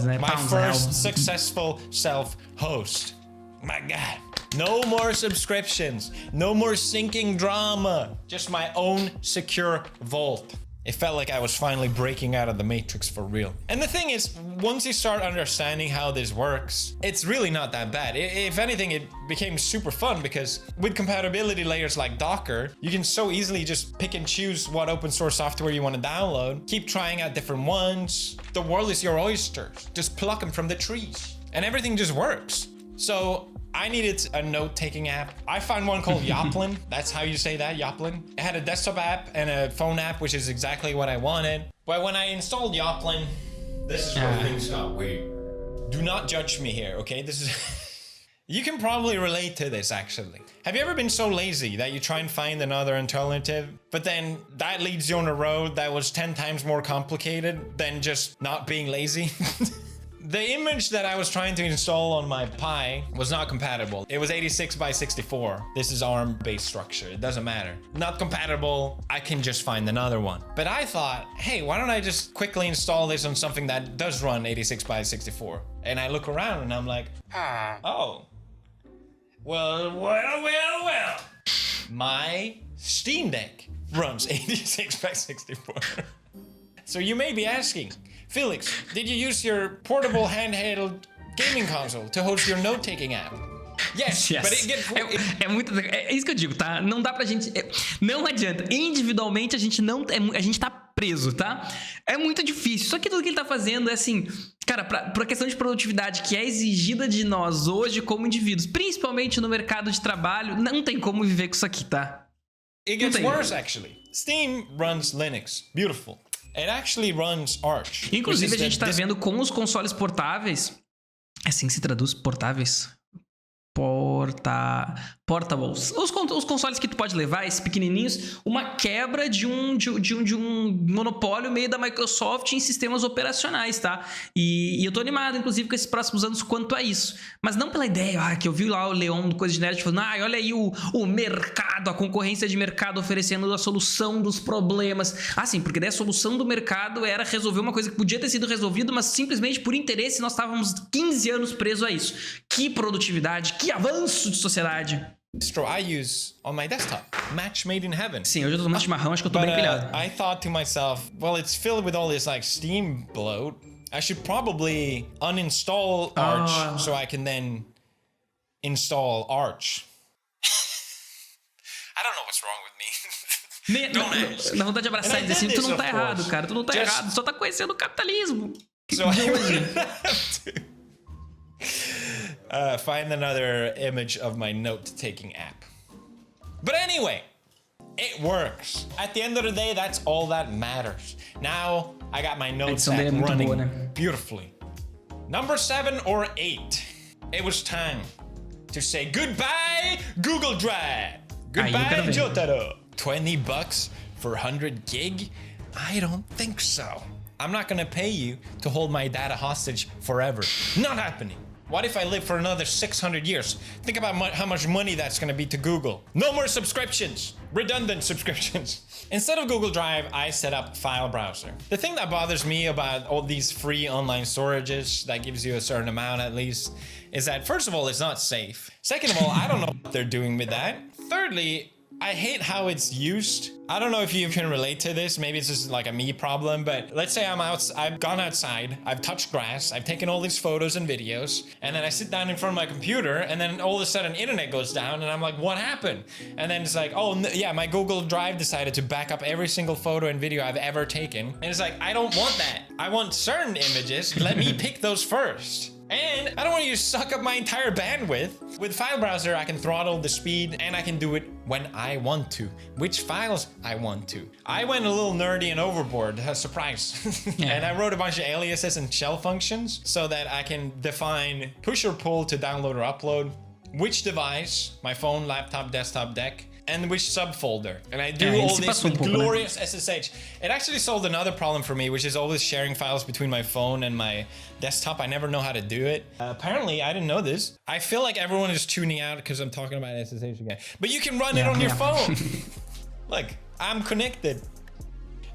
né? My Pounds, first reais. successful self-host. My God. No more subscriptions. No more syncing drama. Just my own secure vault. It felt like I was finally breaking out of the matrix for real. And the thing is, once you start understanding how this works, it's really not that bad. If anything, it became super fun because with compatibility layers like Docker, you can so easily just pick and choose what open source software you want to download, keep trying out different ones. The world is your oyster. Just pluck them from the trees. And everything just works. So I needed a note-taking app. I found one called Yoplin. That's how you say that, Yoplin. It had a desktop app and a phone app, which is exactly what I wanted. But when I installed Yoplin, this is where things got weird. Do not judge me here, okay? This is... You can probably relate to this, actually. Have you ever been so lazy that you try and find another alternative, but then that leads you on a road that was 10 times more complicated than just not being lazy? The image that I was trying to install on my Pi was not compatible. It was 86 by 64. This is ARM-based structure. It doesn't matter. Not compatible. I can just find another one. But I thought, hey, why don't I just quickly install this on something that does run 86 by 64? And I look around and I'm like, oh. Well. My Steam Deck runs 86 by 64. So you may be asking, Felix, did you use your portable handheld gaming console to host your note-taking app? Yes, but it gets... É isso que eu digo, tá? Não dá pra gente... não adianta. Individualmente, a gente tá preso, tá? É muito difícil. Só que tudo que ele tá fazendo é assim... Cara, pra questão de produtividade que é exigida de nós hoje como indivíduos, principalmente no mercado de trabalho, não tem como viver com isso aqui, tá? It gets worse, actually. Steam runs Linux. Beautiful. It actually runs Arch. Inclusive, a gente tá vendo com os consoles portáveis... É assim que se traduz? Portáveis? Portables. Os consoles que tu pode levar, esses pequenininhos, uma quebra de um monopólio meio da Microsoft em sistemas operacionais, tá? E eu tô animado, inclusive, com esses próximos anos quanto a isso. Mas não pela ideia, que eu vi lá o Leon do Coisa de Nerd falando, olha aí o mercado, a concorrência de mercado oferecendo a solução dos problemas. Sim, porque daí a solução do mercado era resolver uma coisa que podia ter sido resolvida, mas simplesmente por interesse nós estávamos 15 anos presos a isso. Que produtividade, que avanço de sociedade. I use on my desktop. Match made in heaven. Sim, hoje eu tô tomando chimarrão, acho que eu tô bem pilhado. I thought to myself, well, it's filled with all this like Steam bloat. I should probably uninstall Arch so I can then install Arch. I don't know what's wrong with me. Na vontade de abraçar e dizer assim, tu não tá errado, cara, tu não tá errado, só tá conhecendo o capitalismo. So I would have to find another image of my note-taking app. But anyway, it works. At the end of the day, that's all that matters. Now, I got my notes app running beautifully. Number 7 or 8. It was time to say goodbye, Google Drive. Goodbye, Jotaro. $20 for 100 gig? I don't think so. I'm not gonna pay you to hold my data hostage forever. Not happening. What if I live for another 600 years? Think about how much money that's gonna be to Google. No more subscriptions. Redundant subscriptions. Instead of Google Drive, I set up File Browser. The thing that bothers me about all these free online storages that gives you a certain amount at least is that, first of all, it's not safe. Second of all, I don't know what they're doing with that. Thirdly, I hate how it's used. I don't know if you can relate to this. Maybe it's just like a me problem, but let's say I've gone outside, I've touched grass, I've taken all these photos and videos, and then I sit down in front of my computer, and then all of a sudden internet goes down, and I'm like, what happened? And then it's like, oh yeah, my Google Drive decided to back up every single photo and video I've ever taken. And it's like, I don't want that. I want certain images. Let me pick those first. And I don't want you to suck up my entire bandwidth. With File Browser, I can throttle the speed and I can do it when I want to. Which files I want to. I went a little nerdy and overboard, a surprise. And I wrote a bunch of aliases and shell functions so that I can define push or pull to download or upload, which device, my phone, laptop, desktop, deck, and which subfolder. And I do all this with glorious SSH. It actually solved another problem for me, which is always sharing files between my phone and my desktop. I never know how to do it. Apparently, I didn't know this. I feel like everyone is tuning out because I'm talking about SSH again. But you can run it on your phone. Look, I'm connected.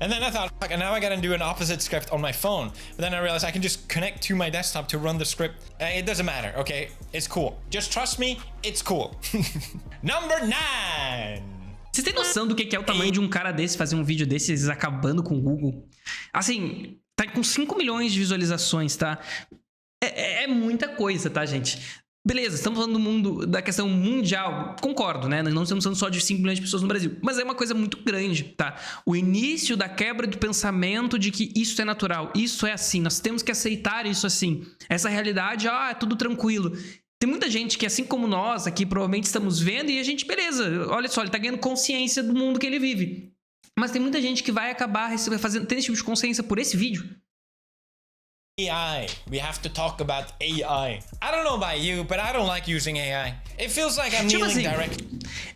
And then I thought, fuck, and now I gotta do an opposite script on my phone. But then I realized I can just connect to my desktop to run the script. It doesn't matter, okay? It's cool. Just trust me, it's cool. Number 9. Vocês têm noção do que é o tamanho de um cara desse fazer um vídeo desses acabando com o Google? Assim, tá com 5 milhões de visualizações, tá? É muita coisa, tá, gente? Beleza, estamos falando do mundo, da questão mundial, concordo, né? Não estamos falando só de 5 milhões de pessoas no Brasil, mas é uma coisa muito grande, tá? O início da quebra do pensamento de que isso é natural, isso é assim, nós temos que aceitar isso assim. Essa realidade, é tudo tranquilo. Tem muita gente que, assim como nós aqui, provavelmente estamos vendo e a gente, beleza, olha só, ele tá ganhando consciência do mundo que ele vive. Mas tem muita gente que vai acabar tendo esse tipo de consciência por esse vídeo. AI. We have to talk about AI. I don't know about you, but I don't like using AI. It feels like I'm kneeling direct.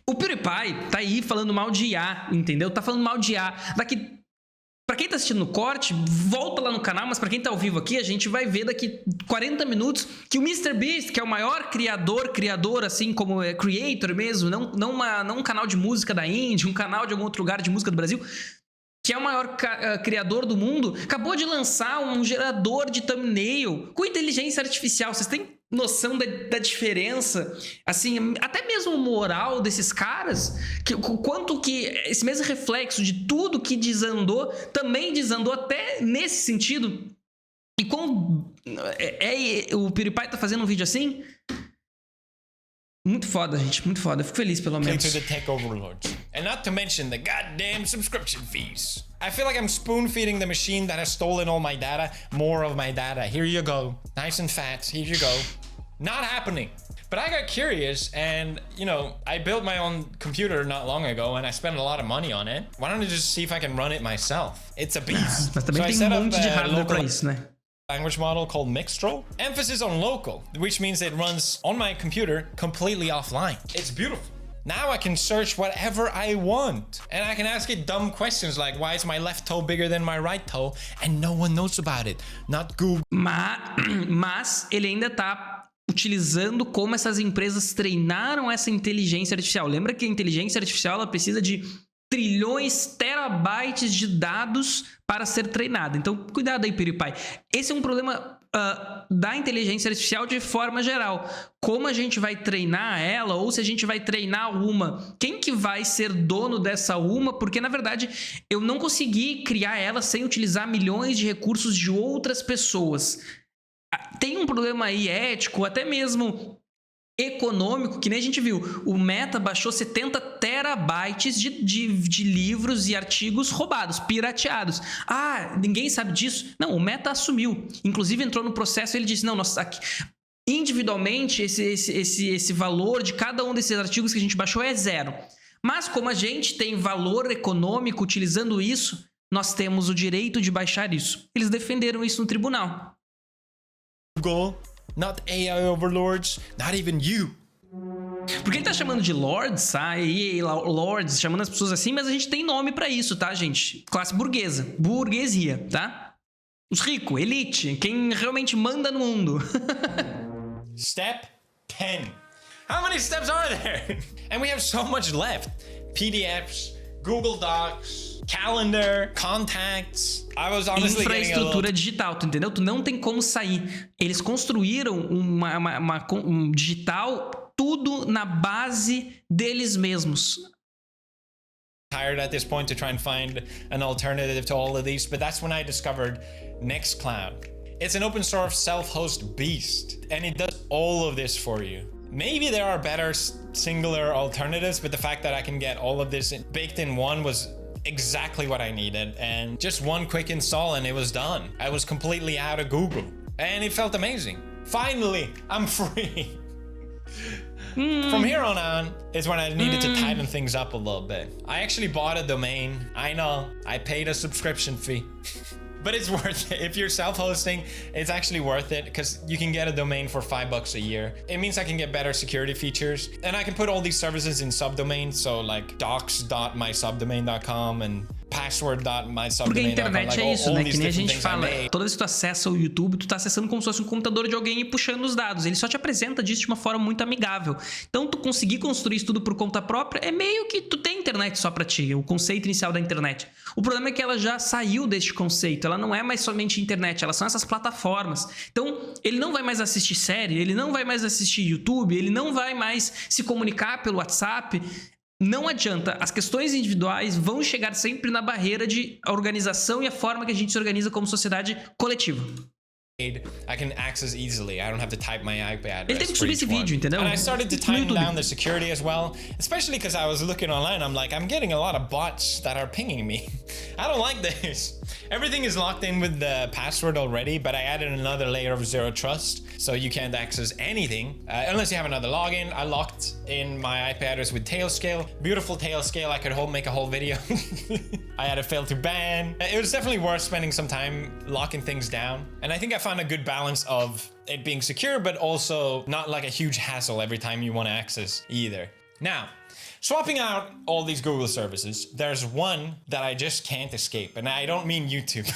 O PewDiePie tá aí falando mal de IA, entendeu? Tá falando mal de IA. Pra quem tá assistindo no corte, volta lá no canal, mas pra quem tá ao vivo aqui, a gente vai ver daqui 40 minutos que o MrBeast, que é o maior criador, assim como é creator mesmo, não um canal de música da Índia, um canal de algum outro lugar de música do Brasil, que é o maior criador do mundo, acabou de lançar um gerador de thumbnail com inteligência artificial. Vocês têm noção da diferença? Assim, até mesmo o moral desses caras, quanto que esse mesmo reflexo de tudo que desandou, também desandou até nesse sentido. E como o PewDiePie tá fazendo um vídeo assim... Muito foda, gente. Muito foda. Eu fico feliz, pelo menos. To the tech overlords. And not to mention the goddamn subscription fees. I feel like I'm spoon-feeding the machine that has stolen all my data, more of my data. Here you go. Nice and fat. Here you go. Not happening. But I got curious and, I built my own computer not long ago and I spent a lot of money on it. Why don't I just see if I can run it myself? It's a beast. Mas também tem monte de hardware pra isso, né? language model called Mixtral. Emphasis on local, which means it runs on my computer completely offline. It's beautiful. Now I can search whatever I want. And I can ask it dumb questions like, why is my left toe bigger than my right toe? And no one knows about it. Not Google. Mas ele ainda tá utilizando como essas empresas treinaram essa inteligência artificial. Lembra que a inteligência artificial ela precisa de trilhões, terabytes de dados para ser treinada. Então, cuidado aí, PewDiePie. Esse é um problema da inteligência artificial de forma geral. Como a gente vai treinar ela, ou se a gente vai treinar uma, quem que vai ser dono dessa uma? Porque, na verdade, eu não consegui criar ela sem utilizar milhões de recursos de outras pessoas. Tem um problema aí ético, até mesmo econômico, que nem a gente viu. O Meta baixou 70 terabytes de livros e artigos roubados, pirateados. Ah, ninguém sabe disso? Não, o Meta assumiu. Inclusive entrou no processo e ele disse, não, nós aqui, individualmente esse valor de cada um desses artigos que a gente baixou é 0. Mas como a gente tem valor econômico utilizando isso, nós temos o direito de baixar isso. Eles defenderam isso no tribunal. Google, not AI overlords, not even you. Porque ele tá chamando de lords, tá? Lords, chamando as pessoas assim, mas a gente tem nome pra isso, tá, gente? Classe burguesa, burguesia, tá? Os ricos, elite, quem realmente manda no mundo. Step 10. How many steps are there? And we have so much left. PDFs, Google Docs, Calendar, Contacts. I was honestly infraestrutura digital, tu entendeu? Tu não tem como sair. Eles construíram um digital tudo na base deles mesmos. Tired at this point to try and find an alternative to all of these, but that's when I discovered Nextcloud. It's an open source self-host beast, and it does all of this for you. Maybe there are better singular alternatives, but the fact that I can get all of this baked in one was exactly what I needed. And just one quick install and it was done. I was completely out of Google and it felt amazing. Finally, I'm free. From here on is when I needed to tighten things up a little bit. I actually bought a domain. I know, I paid a subscription fee. But it's worth it. If you're self-hosting, it's actually worth it because you can get a domain for $5 a year. It means I can get better security features and I can put all these services in subdomains. So like docs.mysubdomain.com and password.mysubdomain.com. Porque a internet é isso, né? Que nem a gente fala. Toda vez que tu acessa o YouTube, tu tá acessando como se fosse um computador de alguém e puxando os dados. Ele só te apresenta disso de uma forma muito amigável. Então, tu conseguir construir isso tudo por conta própria é meio que tu tem internet só pra ti. O conceito inicial da internet. O problema é que ela já saiu deste conceito. Ela não é mais somente internet. Elas são essas plataformas. Então, ele não vai mais assistir série. Ele não vai mais assistir YouTube. Ele não vai mais se comunicar pelo WhatsApp. Não adianta, as questões individuais vão chegar sempre na barreira de organização e a forma que a gente se organiza como sociedade coletiva. I can access easily. I don't have to type my IP address. Ele teve que subir esse vídeo, entendeu? And I started to tighten down the security as well, especially because I was looking online. I'm like, I'm getting a lot of bots that are pinging me. I don't like this. Everything is locked in with the password already, but I added another layer of zero trust, so you can't access anything unless you have another login. I locked in my IP address with Tailscale. Beautiful Tailscale. I could make a whole video. I had a fail to ban. It was definitely worth spending some time locking things down, and I think I found a good balance of it being secure, but also not like a huge hassle every time you want to access either. Now, swapping out all these Google services, there's one that I just can't escape, and I don't mean YouTube.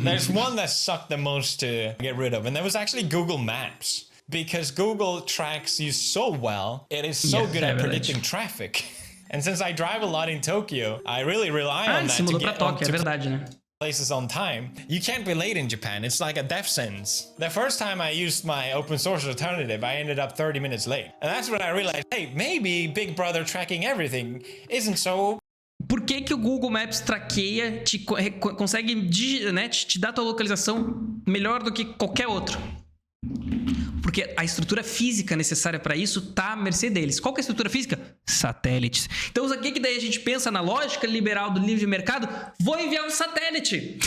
There's one that sucked the most to get rid of, and that was actually Google Maps. Because Google tracks you so well, it is so good at predicting traffic. And since I drive a lot in Tokyo, I really rely on that to get Tóquio, é verdade, né? Places on time. You can't be late in Japan. It's like a death sentence. The first time I used my open source alternative, I ended up 30 minutes late. And that's when I realized, hey, maybe Big Brother tracking everything isn't so... Por que que o Google Maps traqueia, consegue, né, te dar a tua localização melhor do que qualquer outro? Porque a estrutura física necessária para isso tá à mercê deles. Qual que é a estrutura física? Satélites. Então, o que daí a gente pensa na lógica liberal do livre mercado? Vou enviar um satélite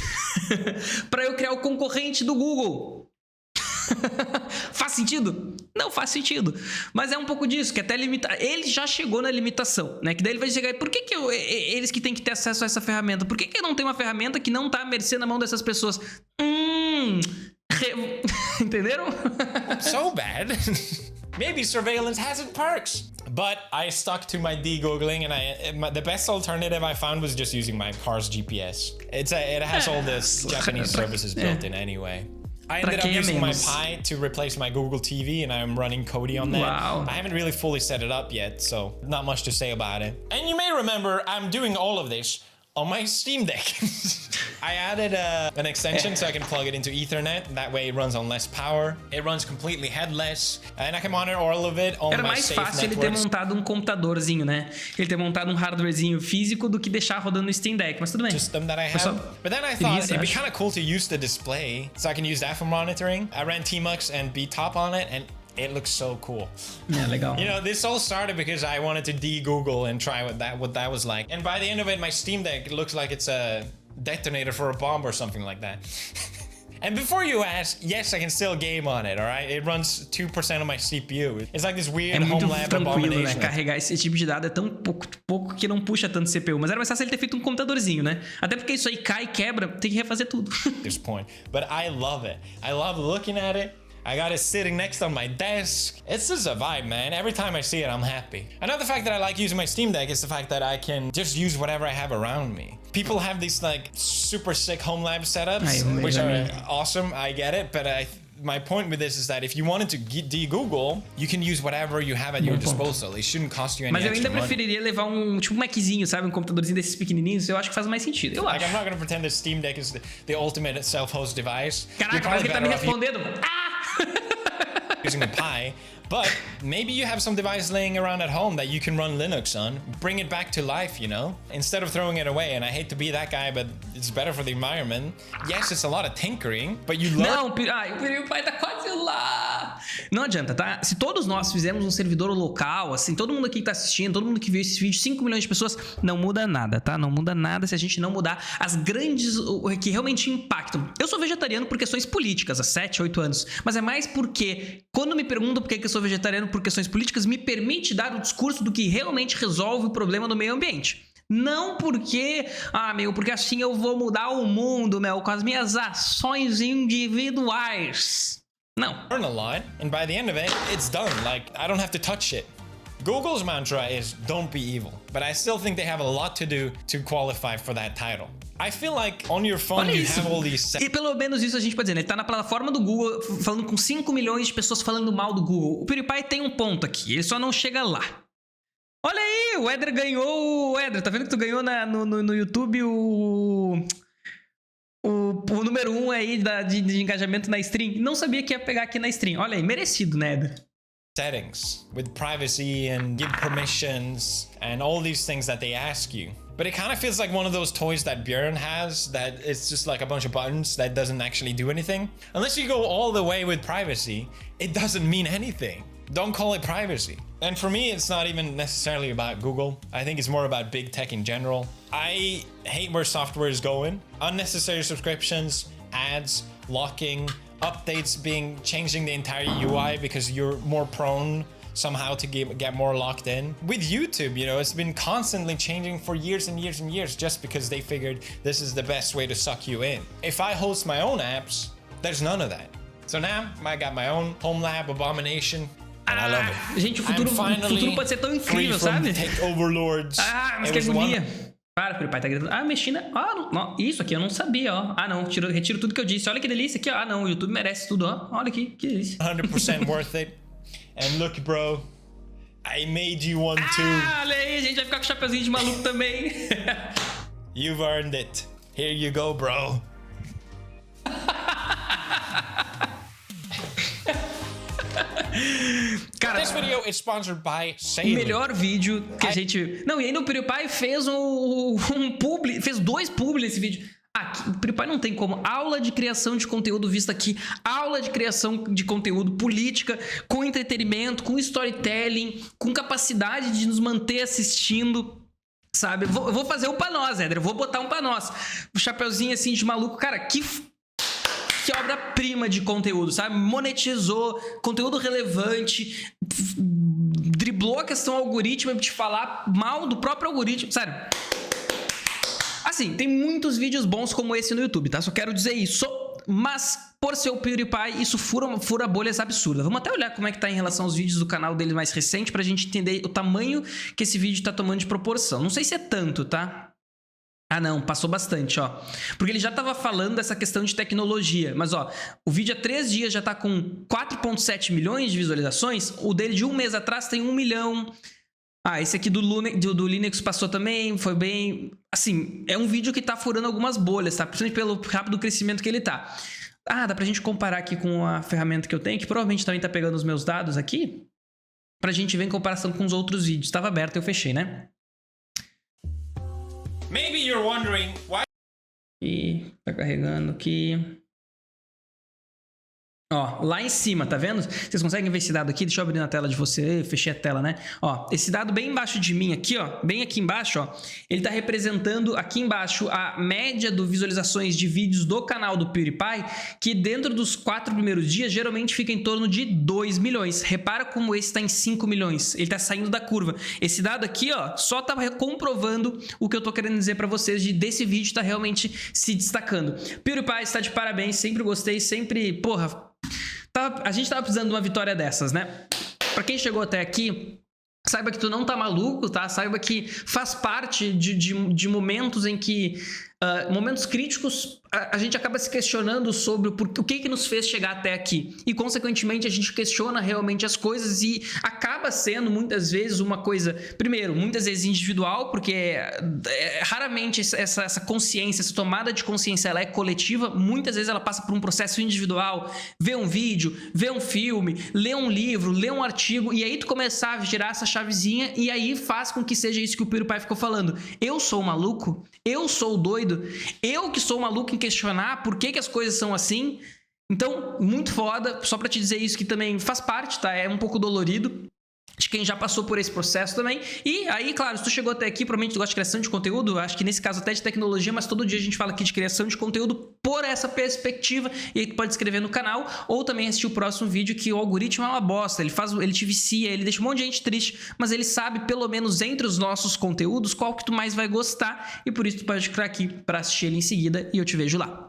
para eu criar o concorrente do Google. Faz sentido? Não faz sentido. Mas é um pouco disso, que até limitar. Ele já chegou na limitação, né? Que daí ele vai chegar. Por que eles que têm que ter acesso a essa ferramenta? Por que eu não tenho uma ferramenta que não tá à mercê na mão dessas pessoas? Entenderam? So bad. Maybe surveillance has its perks. But I stuck to my de-googling, and the best alternative I found was just using my car's GPS. It has all this Japanese services built in anyway. I ended up using my Pi to replace my Google TV, and I'm running Kodi on that. Wow. I haven't really fully set it up yet, so not much to say about it. And you may remember I'm doing all of this on my Steam Deck. I added an extension so I can plug it into Ethernet. That way it runs on less power. It runs completely headless, and I can monitor all of it on Era my mais safe fácil ele ter networks. montado um computadorzinho, né? Ele ter montado um hardwarezinho físico do que deixar rodando no Steam Deck, mas tudo bem. System that I Foi só have. But then I thought preguiça, it'd be acho. kind of cool to use the display so I can use that for monitoring. I ran Tmux and BTOP on it, and it looks so cool. É, legal. You know, this all started because I wanted to de-Google and try what that was like. And by the end of it, my Steam Deck looks like it's a detonator for a bomb or something like that. And before you ask, yes, I can still game on it, all right? It runs 2% of my CPU. It's like this weird É muito home lab tranquilo, né? abomination. Carregar esse tipo de dado é tão pouco que não puxa tanto CPU. Mas era mais fácil ele ter feito um computadorzinho, né? Até porque isso aí cai, quebra, tem que refazer tudo. This point. But I love it. I love looking at it. I got it sitting next on my desk. It's just a vibe, man. Every time I see it, I'm happy. Another fact that I like using my Steam Deck is the fact that I can just use whatever I have around me. People have these like super sick home lab setups, which are awesome. I get it, but my point with this is that if you wanted to de-Google, you can use whatever you have at your disposal. It shouldn't cost you any Mas eu extra ainda money. preferiria levar tipo um Maczinho, sabe? Um computadorzinho desses pequenininhos. Eu acho que faz mais sentido. Eu Like, acho. I'm not gonna pretend that Steam Deck is the ultimate self-host device. Caraca, You're parece que ele tá me better off respondendo. using a Pi, but maybe you have some device laying around at home that you can run Linux on. Bring it back to life, you know? Instead of throwing it away, and I hate to be that guy, but it's better for the environment. Yes, it's a lot of tinkering, but you learn... Não, o PewDiePie tá quase lá. Não adianta, tá? Se todos nós fizermos um servidor local, assim, todo mundo aqui que tá assistindo, todo mundo que viu esse vídeo, 5 milhões de pessoas, não muda nada, tá? Não muda nada se a gente não mudar as grandes, que realmente impactam. Eu sou vegetariano por questões políticas há 7, 8 anos, mas é mais porque, quando me perguntam por que eu sou vegetariano por questões políticas, me permite dar o discurso do que realmente resolve o problema do meio ambiente. Não porque, porque assim eu vou mudar o mundo, com as minhas ações individuais. Não. learn a lot, and by the end of it, it's done. Like, I don't have to touch it. Google's mantra is don't be evil, but I still think they have a lot to do to qualify for that title. I feel like on your phone Olha you isso. have all these... E pelo menos isso a gente pode dizer, né? Ele tá na plataforma do Google, falando com 5 milhões de pessoas falando mal do Google. O PewDiePie tem um ponto aqui, ele só não chega lá. Olha aí, o Éder ganhou... Éder, tá vendo que tu ganhou no YouTube o número 1 aí de engajamento na stream? Não sabia que ia pegar aqui na stream. Olha aí, merecido, né, Éder? settings with privacy and give permissions and all these things that they ask you. But it kind of feels like one of those toys that Björn has that it's just like a bunch of buttons that doesn't actually do anything. Unless you go all the way with privacy, it doesn't mean anything. Don't call it privacy. And for me, it's not even necessarily about Google. I think it's more about big tech in general. I hate where software is going. Unnecessary subscriptions, ads, locking, updates changing the entire UI because you're more prone somehow to get more locked in. With YouTube, you know, it's been constantly changing for years and years and years just because they figured this is the best way to suck you in. If I host my own apps, there's none of that. So now I got my own home lab abomination. And I love it. Gente, o futuro pode ser tão incrível, sabe? Tech overlords. Mas que agonia. Para, PewDiePie tá gritando. Mexina. Não, isso aqui eu não sabia, ó. Não, retiro tudo que eu disse. Olha que delícia aqui, ó. Não, o YouTube merece tudo, ó. Olha aqui, que delícia. 100% worth it. And look, bro, I made you one too. Olha aí, a gente vai ficar com o chapeuzinho de maluco também. You've earned it. Here you go, bro. Cara, This video is sponsored by o Sailor. melhor vídeo que a gente... Não, e ainda o PewDiePie fez publi, fez 2 publi nesse vídeo. Aqui, o PewDiePie não tem como. Aula de criação de conteúdo vista aqui. Aula de criação de conteúdo política, com entretenimento, com storytelling, com capacidade de nos manter assistindo, sabe? Eu vou fazer um pra nós, Éder. Eu vou botar um pra nós. O chapeuzinho assim de maluco. Cara, que obra-prima de conteúdo, sabe? Monetizou, conteúdo relevante, driblou a questão algoritmo de falar mal do próprio algoritmo, sério. Assim, tem muitos vídeos bons como esse no YouTube, tá? Só quero dizer isso. mas por ser o PewDiePie, isso fura bolhas absurdas. Vamos até olhar como é que tá em relação aos vídeos do canal dele mais recente pra gente entender o tamanho que esse vídeo tá tomando de proporção. Não sei se é tanto, tá? Ah não, passou bastante, ó. Porque ele já tava falando dessa questão de tecnologia. Mas, ó, o vídeo há 3 dias já tá com 4,7 milhões de visualizações. O dele de um mês atrás tem 1 milhão. Ah, esse aqui do Linux passou também, foi bem... Assim, é um vídeo que tá furando algumas bolhas, tá? Principalmente pelo rápido crescimento que ele tá. Ah, dá pra gente comparar aqui com a ferramenta que eu tenho, que provavelmente também tá pegando os meus dados aqui, pra gente ver em comparação com os outros vídeos. Tava aberto, eu fechei, né? Maybe you're wondering why. E tá carregando aqui. Ó, lá em cima, tá vendo? Vocês conseguem ver esse dado aqui? Deixa eu abrir na tela de você. Fechei a tela, né? Ó, esse dado bem embaixo de mim aqui, ó. Bem aqui embaixo, ó. Ele tá representando aqui embaixo a média de visualizações de vídeos do canal do PewDiePie, que dentro dos 4 primeiros dias, geralmente fica em torno de 2 milhões. Repara como esse tá em 5 milhões. Ele tá saindo da curva. Esse dado aqui, ó, só tá comprovando o que eu tô querendo dizer pra vocês desse vídeo tá realmente se destacando. PewDiePie está de parabéns. Sempre gostei, sempre... Porra... A gente tava precisando de uma vitória dessas, né? Pra quem chegou até aqui, saiba que tu não tá maluco, tá? Saiba que faz parte de momentos em que... momentos críticos, a gente acaba se questionando sobre o que nos fez chegar até aqui. E, consequentemente, a gente questiona realmente as coisas e acaba sendo, muitas vezes, uma coisa... Primeiro, muitas vezes individual, porque raramente essa consciência, essa tomada de consciência, ela é coletiva. Muitas vezes ela passa por um processo individual. Vê um vídeo, vê um filme, lê um livro, lê um artigo, e aí tu começar a girar essa chavezinha e aí faz com que seja isso que o PewDiePie ficou falando. Eu sou maluco? Eu sou doido? Eu que sou maluco em questionar por que as coisas são assim. Então, muito foda. Só pra te dizer isso, que também faz parte, tá? É um pouco dolorido de quem já passou por esse processo também. E aí, claro, se tu chegou até aqui, provavelmente tu gosta de criação de conteúdo, acho que nesse caso até de tecnologia, mas todo dia a gente fala aqui de criação de conteúdo por essa perspectiva, e aí tu pode inscrever no canal, ou também assistir o próximo vídeo, que o algoritmo é uma bosta, ele te vicia, ele deixa um monte de gente triste, mas ele sabe, pelo menos entre os nossos conteúdos, qual que tu mais vai gostar, e por isso tu pode clicar aqui pra assistir ele em seguida, e eu te vejo lá.